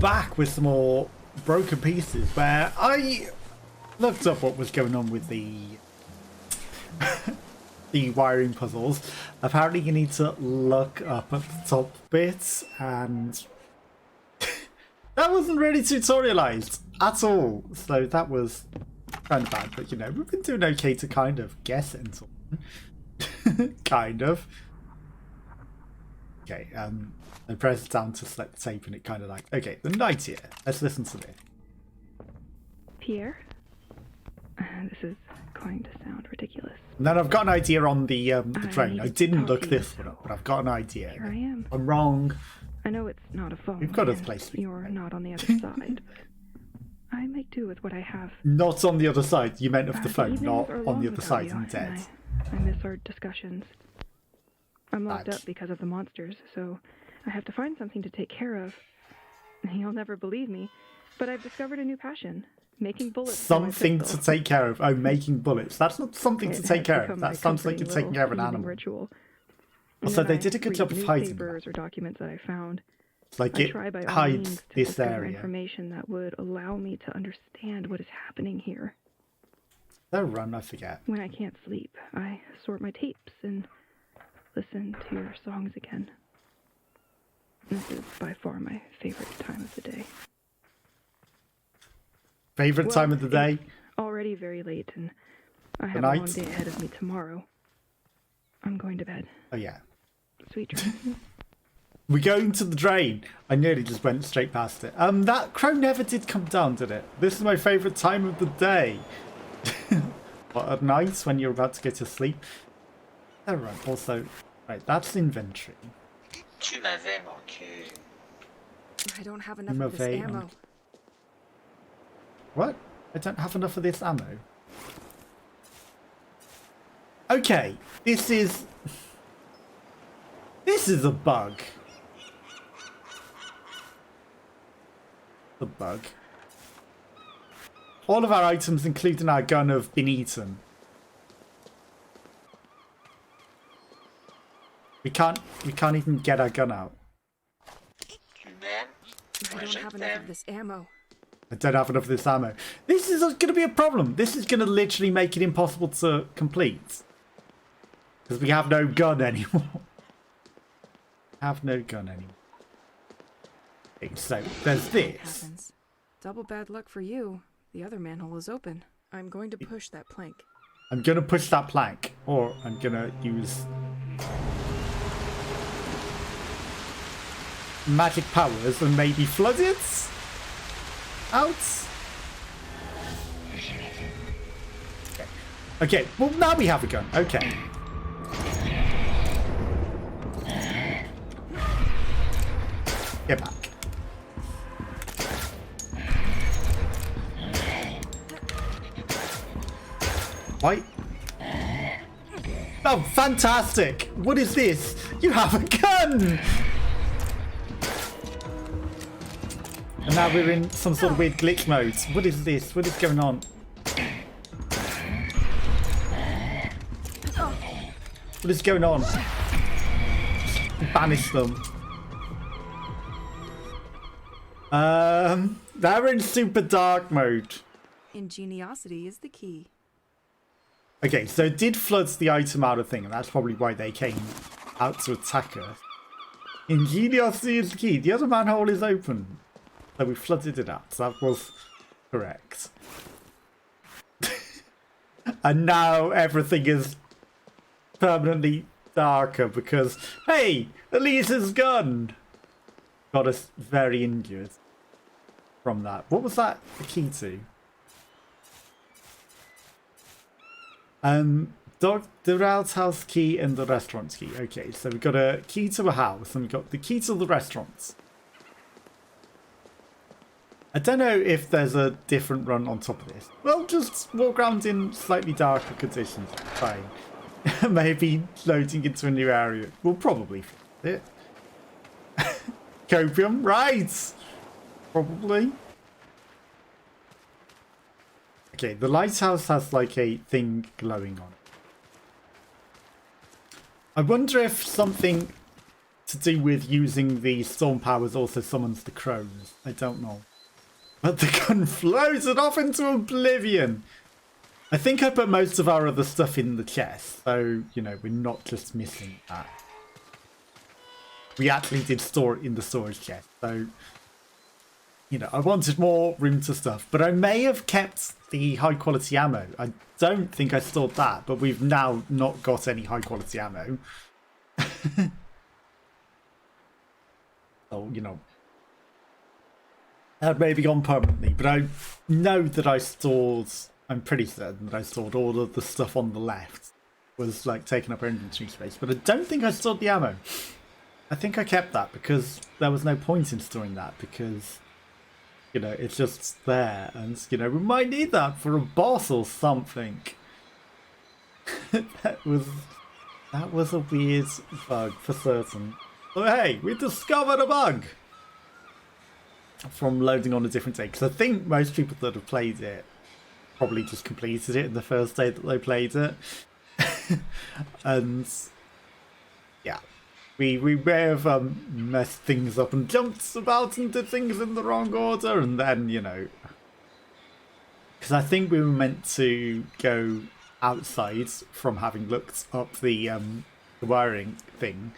back with some more broken pieces where I looked up what was going on with the the wiring puzzles. Apparently you need to look up at the top bits, and that wasn't really tutorialized at all, so that was kind of bad. But you know, we've been doing okay to kind of guess it and so on. Kind of. Okay, I pressed down to select the tape and it kind of like, okay, the night here. Let's listen to this. Pierre? This is going to sound ridiculous. And then I've got an idea on the train. I didn't look this one up, but I've got an idea. Here I am. I'm wrong. I know it's not a phone. We've got a place. You're not on the other side, but I make do with what I have. Not on the other side. You meant of the phone, not are on long the other without side you, and dead. I miss our discussions. I'm locked Bad. up because of the monsters, so I have to find something to take care of. You'll never believe me, but I've discovered a new passion. Making bullets. Something to take care of. Oh, making bullets. That's not something to take care of. That sounds like you're taking care of an animal. Ritual. Also, they did a good job of hiding newspapers or documents that I found. It's like I it try by all hides means to this discover area. information that would allow me to understand what is happening here. Oh, run, I forget. When I can't sleep, I sort my tapes and listen to your songs again. This is by far my favorite time of the day. Favorite time of the day? It's already very late, and I have a night? long day ahead of me tomorrow. I'm going to bed. Oh, yeah. Sweet dreams. We're going to the drain. I nearly just went straight past it. That crow never did come down, did it? This is my favourite time of the day. What, at night when you're about to go to sleep? Oh, right. Also, right, that's inventory. Tu m'avais manqué. I don't have enough of this ammo. What? I don't have enough of this ammo. Okay, this is a bug. The bug. All of our items, including our gun, have been eaten. We can't even get our gun out. Tu m'aimes? I don't have enough of this ammo. I don't have enough of this ammo. This is going to be a problem. This is going to literally make it impossible to complete. Because we have no gun anymore. Have no gun anymore. Okay, so there's this. Happens. Double bad luck for you. The other manhole is open. I'm going to push that plank. I'm going to push that plank. Or I'm going to use magic powers and maybe flood it out. Okay, well now we have a gun. Okay. Get back. Why? Oh, fantastic! What is this? You have a gun! And now we're in some sort of weird glitch mode. What is this? What is going on? What is going on? Banish them. They're in super dark mode. Ingeniosity is the key. Okay, so it did flood the item out of thing, and that's probably why they came out to attack us. Ingeniosity is the key. The other manhole is open. So we flooded it out. So that was correct. And now everything is permanently darker because, hey, Elise's gun got us very injured from that. What was that the key to? The outhouse key and the restaurant key. Okay, so we've got a key to a house and we've got the key to the restaurant. I don't know if there's a different run on top of this. Well, just walk around in slightly darker conditions. Fine. Maybe loading into a new area. We'll probably fit it. Copium, right? Probably. Okay, the lighthouse has like a thing glowing on it. I wonder if something to do with using the storm powers also summons the crows. I don't know. But the gun floated off into oblivion. I think I put most of our other stuff in the chest, so, you know, we're not just missing that. We actually did store it in the storage chest, so, you know, I wanted more room to stuff. But I may have kept the high quality ammo. I don't think I stored that, but we've now not got any high quality ammo. So, you know, that may be gone permanently, but I know that I stored, I'm pretty certain that I stored all of the stuff on the left was like taking up our inventory space, but I don't think I stored the ammo. I think I kept that because there was no point in storing that because, you know, it's just there and, you know, we might need that for a boss or something. that was a weird bug for certain. So hey, we discovered a bug from loading on a different day, because I think most people that have played it probably just completed it in the first day that they played it. And yeah, we may have messed things up and jumped about and did things in the wrong order, and then, you know, because I think we were meant to go outside from having looked up the wiring thing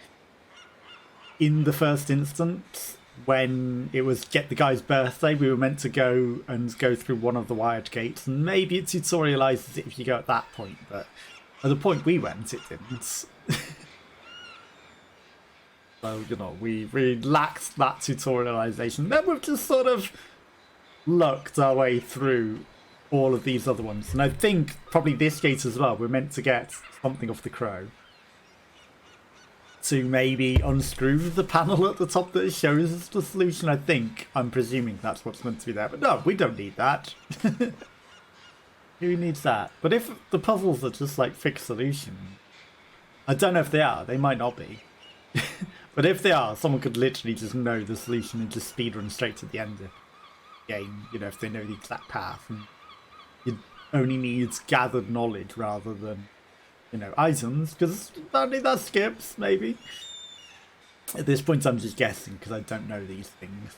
in the first instance. When it was Get the Guy's birthday, we were meant to go through one of the wired gates, and maybe it tutorializes it if you go at that point, but at the point we went, it didn't. So, you know, we lacked that tutorialization. Then we've just sort of lucked our way through all of these other ones, and I think probably this gate as well, we're meant to get something off the crow to maybe unscrew the panel at the top that shows us the solution. I'm presuming that's what's meant to be there, but no, we don't need that. Who needs that? But if the puzzles are just like fixed solution, I don't know if they are, they might not be. But if they are, someone could literally just know the solution and just speedrun straight to the end of the game, you know, if they know the exact path. And you only need gathered knowledge rather than, you know, items, because apparently that skips, maybe. At this point I'm just guessing because I don't know these things.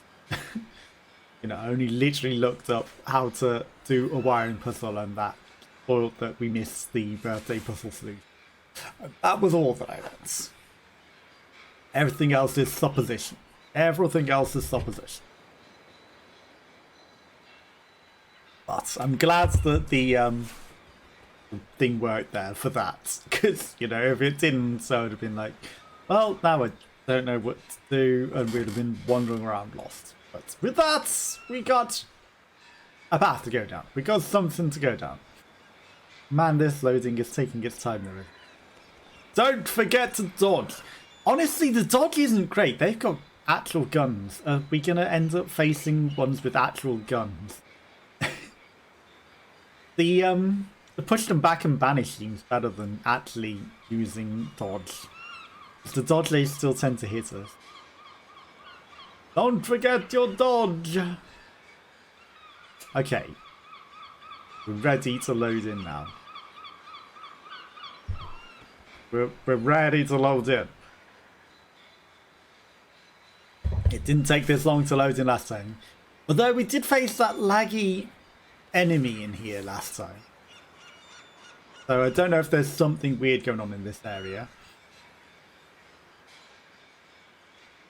You know, I only literally looked up how to do a wiring puzzle, and that spoiled that we missed the birthday puzzle solution. That was all that I learned. Everything else is supposition. Everything else is supposition. But I'm glad that the thing worked there for that, because, you know, if it didn't, I would have been like, well, now I don't know what to do, and we'd have been wandering around lost. But with that, we got a path to go down. We got something to go down. Man, this loading is taking its time though. Don't forget to dodge. Honestly, the dodge isn't great. They've got actual guns. Are we gonna end up facing ones with actual guns? The push them back and banish seems better than actually using dodge. The dodge, they still tend to hit us. Don't forget your dodge! Okay. We're ready to load in now. We're ready to load in. It didn't take this long to load in last time. Although we did face that laggy enemy in here last time. So I don't know if there's something weird going on in this area.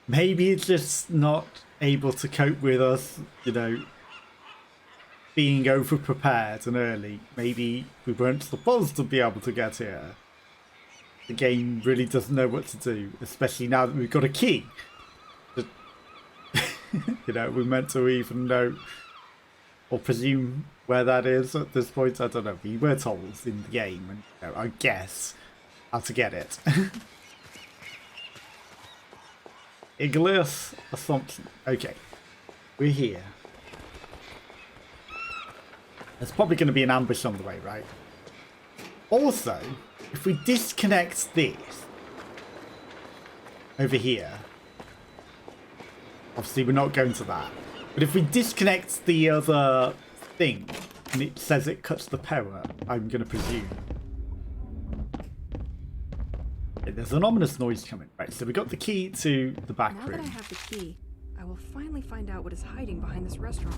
Maybe it's just not able to cope with us, you know, being over-prepared and early. Maybe we weren't supposed to be able to get here. The game really doesn't know what to do, especially now that we've got a key. You know, we're meant to even know or presume where that is at this point. I don't know. We were told in the game, and, you know, I guess how to get it. Igleous assumption. Okay, we're here. There's probably going to be an ambush on the way, right? Also, if we disconnect this over here, obviously we're not going to that, but if we disconnect the other thing and it says it cuts the power, I'm going to presume. There's an ominous noise coming. Right, so we got the key to the back Now that I room. have the key, I will finally find out what is hiding behind this restaurant.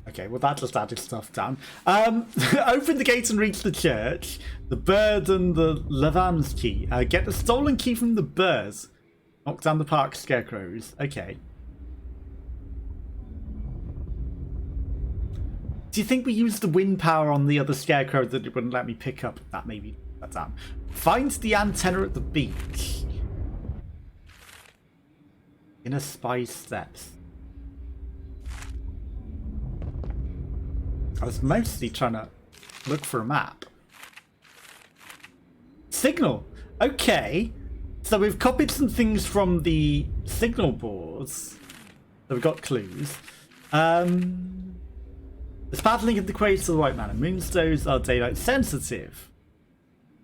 Okay, well that just added stuff down. Open the gate and reach the church. The bird and the Levan's key. Get the stolen key from the birds. Knock down the park scarecrows. Okay. Do you think we used the wind power on the other scarecrow that it wouldn't let me pick up? That maybe that down. Find the antenna at the beach. Inner spy steps. I was mostly trying to look for a map. Signal. Okay. So we've copied some things from the signal boards. So we've got clues. The paddling of the quays to the white man and moonstones are daylight sensitive.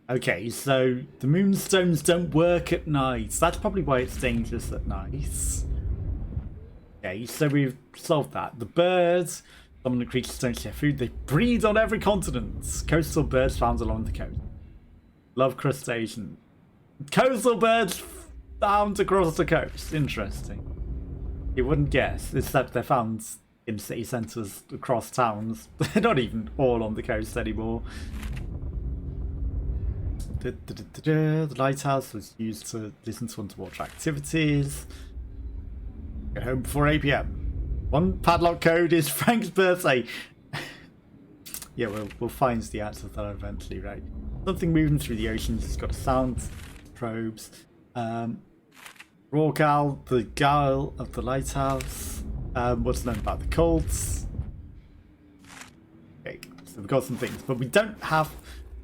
Okay, so the moonstones don't work at night. That's probably why it's dangerous at night. Okay, so we've solved that. The birds, dominant creatures don't share food. They breed on every continent. Coastal birds found along the coast. Love crustacean. Coastal birds found across the coast. Interesting. You wouldn't guess, except they're found in city centres across towns. They're not even all on the coast anymore. The lighthouse was used to listen to underwater activities. Get home before 8 PM. One padlock code is Frank's birthday. Yeah, we'll find the answer to that eventually, right? Something moving through the oceans. It's got sound probes. Rorgal, the guile of the lighthouse. What's known about the cults? Okay, so we've got some things, but we don't have.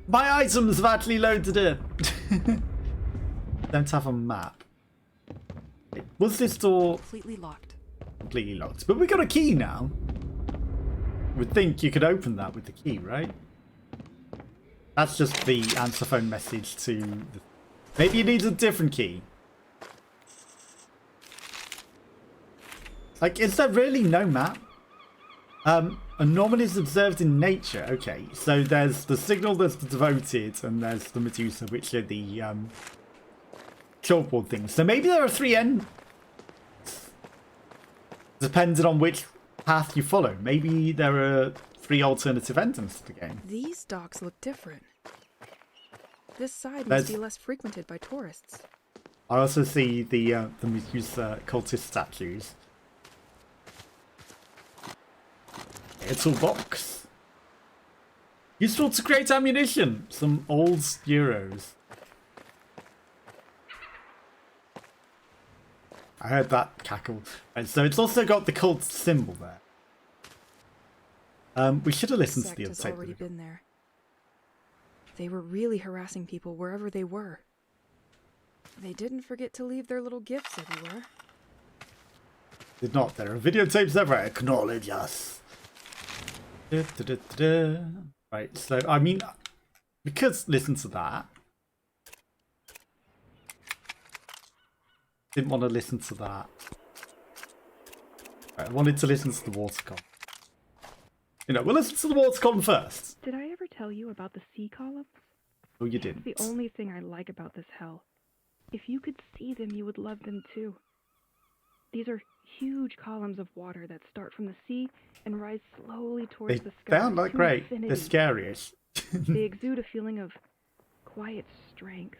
My items have actually loaded in. Don't have a map. Okay, was this door Completely locked. completely locked? But we got a key now. Would think you could open that with the key, right? That's just the answer phone message to the... Maybe you need a different key. Like, is there really no map? Anomalies observed in nature. Okay, so there's the signal, there's the devoted, and there's the Medusa, which are the chalkboard things. So maybe there are 3 ends, depending on which path you follow. Maybe there are 3 alternative endings to the game. These docks look different. This side There's- must be less frequented by tourists. I also see the Medusa cultist statues. A toolbox. Useful to create ammunition. Some old euros. I heard that cackle. And so it's also got the cult symbol there. We should have listened to Sect the other has tape. already been there. They were really harassing people wherever they were. They didn't forget to leave their little gifts everywhere. Did not. There are videotapes everywhere. Acknowledge us. Right, so I mean, we could listen to that. Didn't want to listen to that. Right, I wanted to listen to the water column. You know, we'll listen to the water column first. Did I ever tell you about the sea columns? Oh, you didn't. The only thing I like about this hell. If you could see them, you would love them too. These are huge columns of water that start from the sea and rise slowly towards They the sky. sound like to great. infinity. They're scary-ish. They exude a feeling of quiet strength,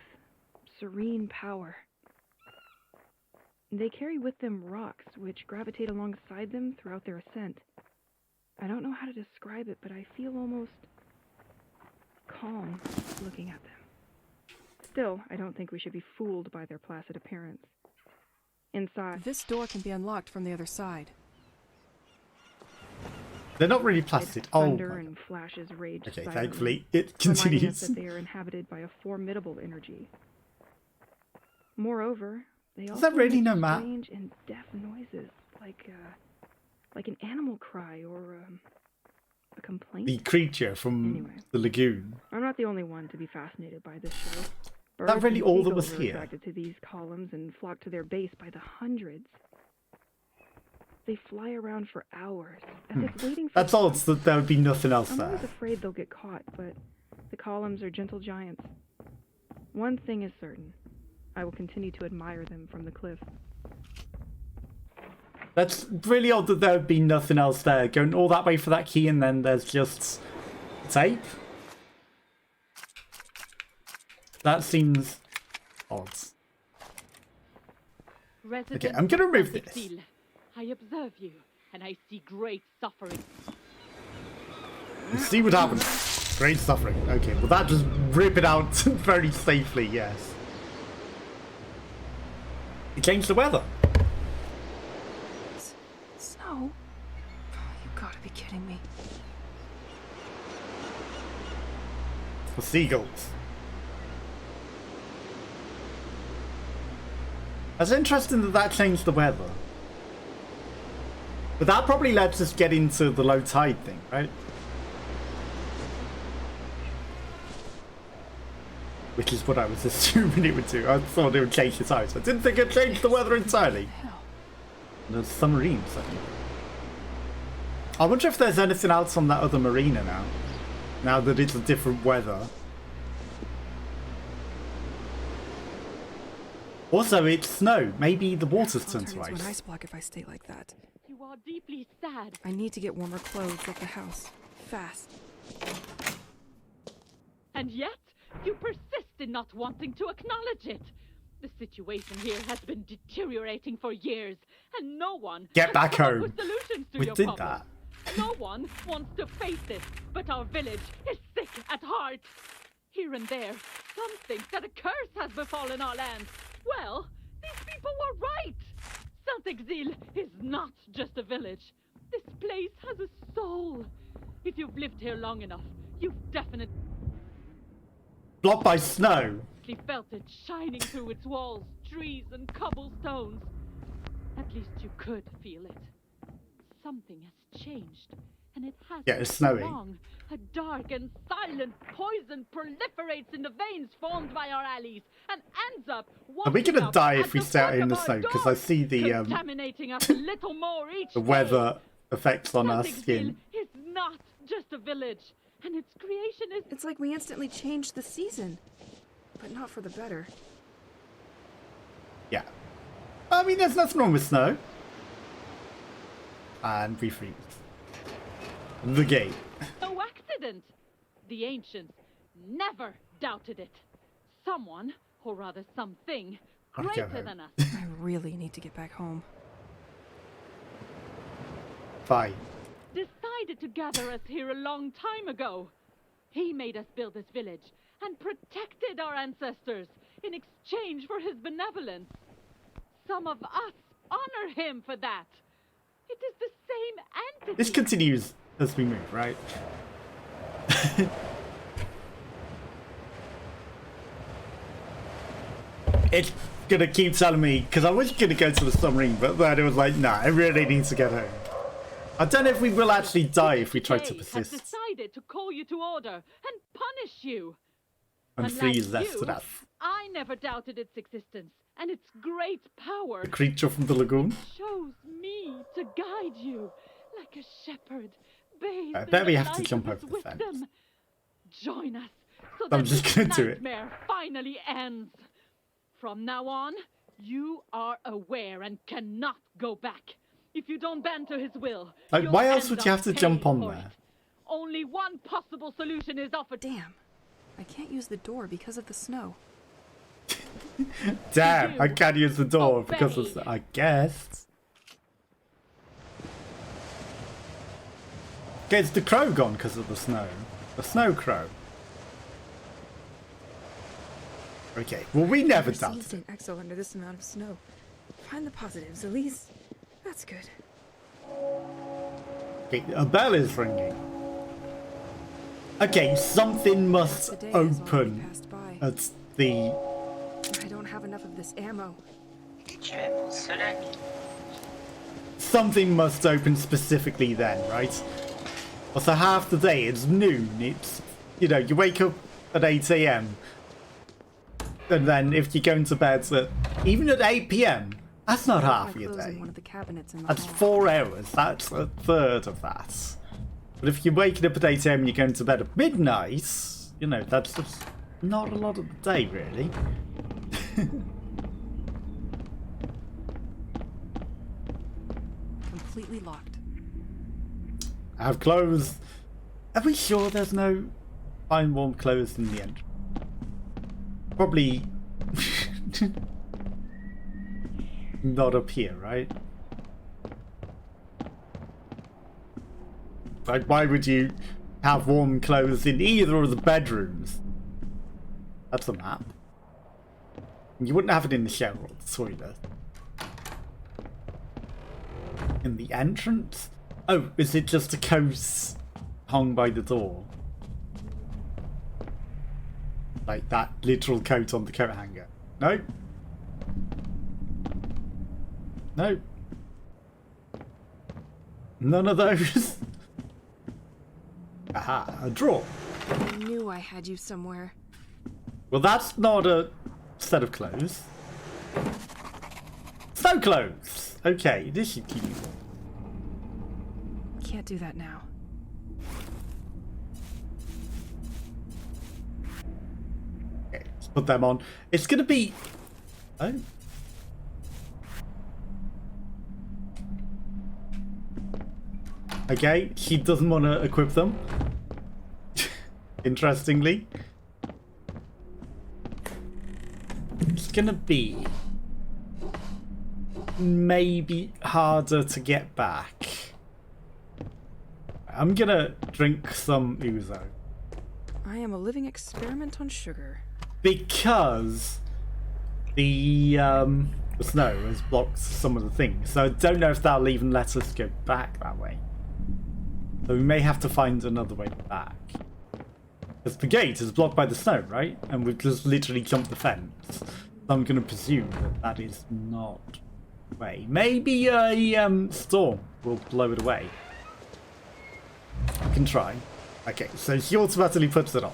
serene power. They carry with them rocks which gravitate alongside them throughout their ascent. I don't know how to describe it, but I feel almost calm looking at them. Still, I don't think we should be fooled by their placid appearance. Inside, This door can be unlocked from the other side. They're not really plastic. Oh, thunder my- and flashes rage okay. silently, Thankfully, it reminding us continues. that they are inhabited by a formidable energy. Moreover, they also that really make no map? strange and deaf noises, like an animal cry or a complaint. The creature from Anyway. the lagoon. I'm not the only one to be fascinated by this show. that Birds really and all that seagulls was are here? attracted to these columns and flock to their base by the hundreds. They fly around for hours, as if waiting for That's odd that there would be nothing else I'm there. always afraid they'll get caught, but the columns are gentle giants. One thing is certain. I will continue to admire them from the cliff. That's really odd that there would be nothing else there. Going all that way for that key and then there's just tape? That seems odd. Okay, I'm gonna remove this. I observe you, and I see great suffering. You see what happens. Great suffering. Okay, well that just rip it out very safely, yes. It changed the weather. Snow? You gotta be kidding me. For seagulls. That's interesting that that changed the weather. But that probably lets us get into the low tide thing, right? Which is what I was assuming it would do. I thought it would change the tides. I didn't think it changed the weather entirely. There's submarines. I wonder if there's anything else on that other marina now. Now that it's a different weather. Also, it's snow. Maybe the water's I'll turned turn to into an ice. ice block if I stay like that. You are deeply sad. I need to get warmer clothes at the house. Fast. And yet, you persist in not wanting to acknowledge it. The situation here has been deteriorating for years, and no one Get has back come up home. with solutions to We your did problems. No one wants to face it, but our village is sick at heart. Here and there, some think that a curse has befallen our land. Well, these people were right. Saint-Exil is not just a village. This place has a soul. If you've lived here long enough, you've definitely Blocked by snow. felt it shining through its walls, trees, and cobblestones. At least you could feel it. Something has changed, and it has Yeah, it's for snowy. long. A dark and silent poison proliferates in the veins formed by our alleys and ends up. Are we gonna washing up die at if we the stay out front in the of our snow? Because I doors, see the contaminating us a little more each the day. weather effects on our Saint-Exil skin. is not just a village, and its creation is It's like we instantly changed the season. But not for the better. Yeah. I mean, there's nothing wrong with snow. And we freeze. The gate. no accident. The ancients never doubted it. Someone, or rather something, Okay, greater okay. than us, I really need to get back home. Fine. decided to gather us here a long time ago. He made us build this village and protected our ancestors in exchange for his benevolence. Some of us honor him for that. It is the same entity. This continues as we move, right? It's gonna keep telling me, because I was gonna go to the submarine, but then it was like, nah, I really need to get home. I don't know if we will actually die if we try to Today has persist decided to call you to order and punish you. and Unlike freeze us you, to death. I never doubted its existence and its great power. The creature from the lagoon. Chose me to guide you like a shepherd. Bathed I in bet the we have to light jump of his over the fence. wisdom. Join us so I'm that just this gonna do it. nightmare finally ends. From now on, you are aware and cannot go back. If you don't bend to his will, Like, you'll why else end would you up have to jump paying on for there? it. Only one possible solution is offered. Damn. I can't use the door because of the snow. Damn, I can't use the door because Obey. of I guess. Okay, is the crow gone because of the snow? The snow crow. Okay, well we never Never seen doubted it. St. Exo under this amount of snow. Find the positives, Elise. That's good. Okay, a bell is ringing. Okay, something must The day has already open passed by. at the... I don't have enough of this ammo. Tu es mon seul ami. Something must open specifically then, right? Also, half the day, it's noon, it's... You know, you wake up at 8 AM. And then if you're going to bed at... Even at 8 PM, that's not half My your clothes in day. one of the cabinets in the That's hall. 4 hours, that's a third of that. But if you're waking up at 8 AM and you're going to bed at midnight, you know, that's just not a lot of the day, really. Completely locked. I have clothes. Are we sure there's no fine warm clothes in the end? Probably not up here, right? Like, why would you have warm clothes in either of the bedrooms? That's a map. You wouldn't have it in the shower or the toilet. In the entrance? Oh, is it just a coat hung by the door? Like that literal coat on the coat hanger? No? No? None of those? Aha, a drawer. I knew I had you somewhere. Well, that's not a set of clothes. Snow clothes! Okay, this should keep you warm. Can't do that now. Okay, let's put them on. It's gonna be... Oh. Okay, she doesn't want to equip them. Interestingly. It's gonna be maybe harder to get back. I'm gonna drink some ouzo. I am a living experiment on sugar. Because the snow has blocked some of the things. So I don't know if that'll even let us go back that way. So we may have to find another way back. Because the gate is blocked by the snow, right? And we've just literally jumped the fence. So I'm going to presume that that is not the way. Maybe a storm will blow it away. I can try. Okay, so she automatically puts it on.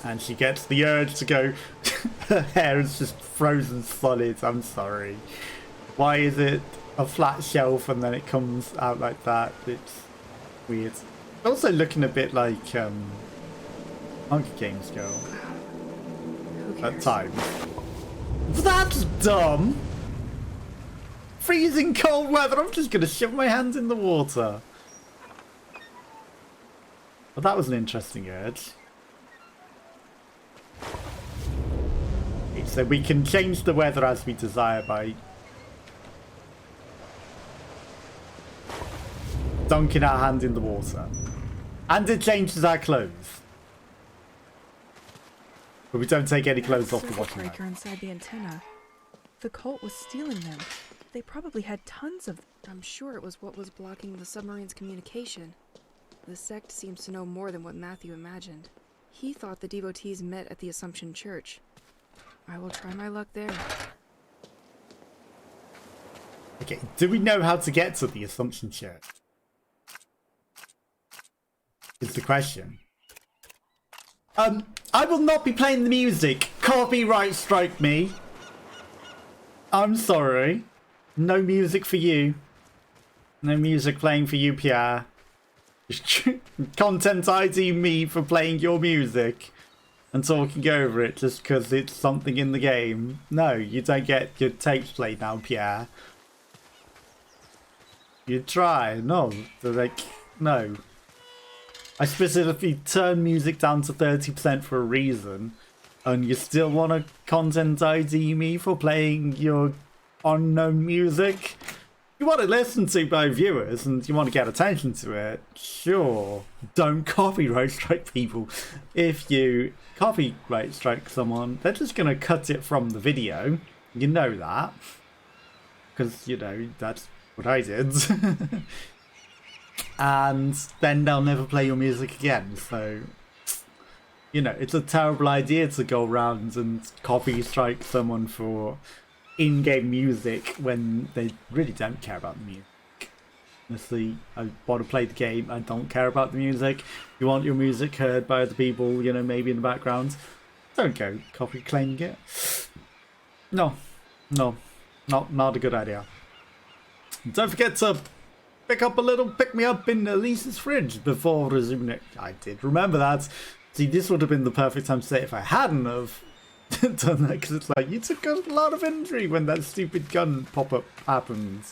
And she gets the urge to go. Her hair is just frozen solid. I'm sorry. Why is it a flat shelf and then it comes out like that? It's weird. It's also looking a bit like Hunger Games girl Who at cares? times. That's dumb. Freezing cold weather. I'm just gonna shove my hands in the water. Well, that was an interesting urge. Okay, so we can change the weather as we desire by dunking our hand in the water. And it changes our clothes. But we don't take any clothes off the Circuit watching breaker inside the antenna. The cult was stealing them. They probably had tons of them. I'm sure it was what was blocking the submarine's communication. The sect seems to know more than what Matthew imagined. He thought the devotees met at the Assumption Church. I will try my luck there. Okay, do we know how to get to the Assumption Church? Is the question. I will not be playing the music. Copyright strike me. I'm sorry. No music for you. No music playing for you, Pierre. Content ID me for playing your music and talking over it just because it's something in the game. No, you don't get your tapes played now, Pierre. You try. No. They're like, no. I specifically turned music down to 30% for a reason, and you still want to content ID me for playing your unknown music? You want to listen to by viewers and you want to get attention to it, sure. Don't copyright strike people. If you copyright strike someone, they're just going to cut it from the video. You know that. Because, you know, that's what I did. And then they'll never play your music again. So, you know, it's a terrible idea to go around and copy strike someone for in-game music when they really don't care about the music. Honestly, I want to play the game. I don't care about the music. You want your music heard by other people, you know, maybe in the background. Don't go copy claiming it. No, not a good idea. Don't forget to pick up a little pick-me-up in Elise's fridge before resuming it. I did remember that. See, this would have been the perfect time to say it if I hadn't have done that, because it's like, you took a lot of injury when that stupid gun pop-up happens.